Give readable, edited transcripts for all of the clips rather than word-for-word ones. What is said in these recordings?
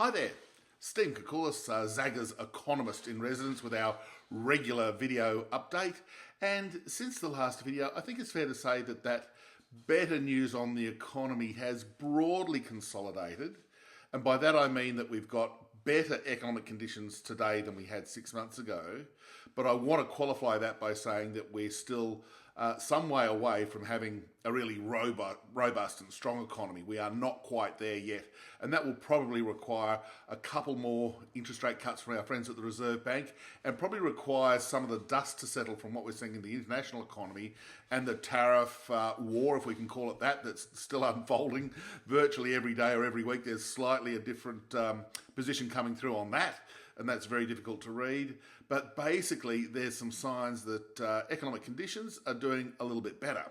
Hi there, Stephen Koukoulas, Zagga's Economist in residence with our regular video update. And since the last video, I think it's fair to say that better news on the economy has broadly consolidated. And by that I mean that we've got better economic conditions today than we had 6 months ago. But I want to qualify that by saying that we're still some way away from having a really robust and strong economy. We are not quite there yet, and that will probably require a couple more interest rate cuts from our friends at the Reserve Bank, and probably requires some of the dust to settle from what we're seeing in the international economy and the tariff war, if we can call it that, that's still unfolding virtually every day or every week. There's slightly a different position coming through on that, and that's very difficult to read. But basically, there's some signs that economic conditions are doing a little bit better.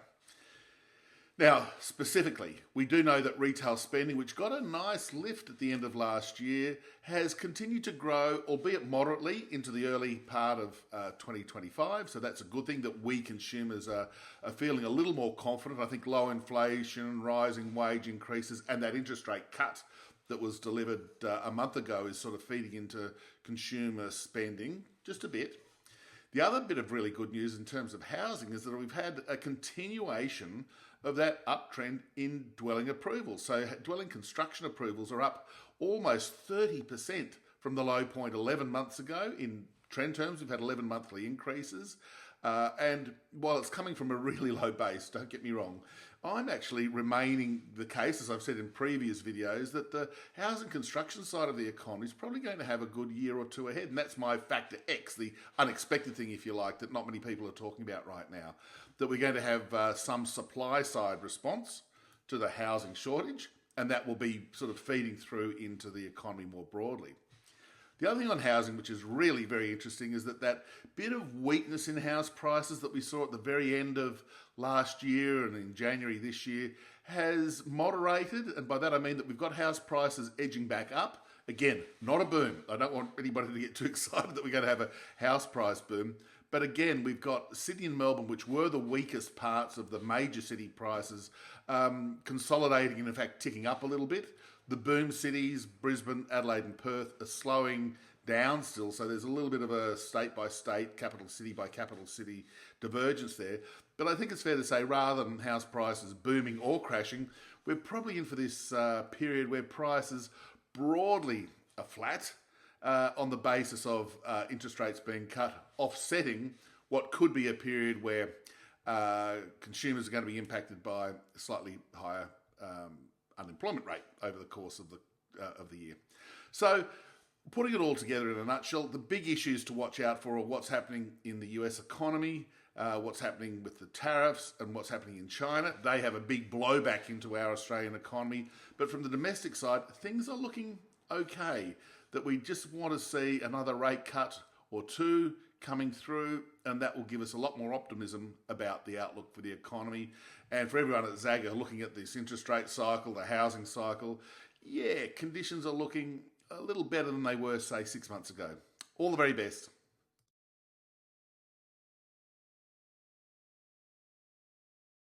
Now, specifically, we do know that retail spending, which got a nice lift at the end of last year, has continued to grow, albeit moderately, into the early part of 2025. So that's a good thing that we consumers are feeling a little more confident. I think low inflation, rising wage increases, and that interest rate cut that was delivered a month ago is sort of feeding into consumer spending just a bit. The other bit of really good news in terms of housing is that we've had a continuation of that uptrend in dwelling approvals. So dwelling construction approvals are up almost 30% from the low point 11 months ago. In trend terms, we've had 11 monthly increases. And while it's coming from a really low base, don't get me wrong, I'm actually remaining the case, as I've said in previous videos, that the housing construction side of the economy is probably going to have a good year or two ahead. And that's my factor X, the unexpected thing, if you like, that not many people are talking about right now. That we're going to have some supply side response to the housing shortage, and that will be sort of feeding through into the economy more broadly. The other thing on housing, which is really very interesting, is that bit of weakness in house prices that we saw at the very end of last year and in January this year has moderated. And by that I mean that we've got house prices edging back up. Again, not a boom. I don't want anybody to get too excited that we're going to have a house price boom. But again, we've got Sydney and Melbourne, which were the weakest parts of the major city prices, consolidating and in fact ticking up a little bit. The boom cities, Brisbane, Adelaide and Perth, are slowing down still. So there's a little bit of a state by state, capital city by capital city divergence there. But I think it's fair to say, rather than house prices booming or crashing, we're probably in for this period where prices broadly are flat on the basis of interest rates being cut, offsetting what could be a period where consumers are going to be impacted by a slightly higher unemployment rate over the course of the year. So, putting it all together in a nutshell, the big issues to watch out for are what's happening in the US economy, what's happening with the tariffs, and what's happening in China. They have a big blowback into our Australian economy. But from the domestic side, things are looking okay. That we just want to see another rate cut or two coming through, and that will give us a lot more optimism about the outlook for the economy. And for everyone at Zagga looking at this interest rate cycle, the housing cycle, yeah, conditions are looking a little better than they were, say, 6 months ago. All the very best.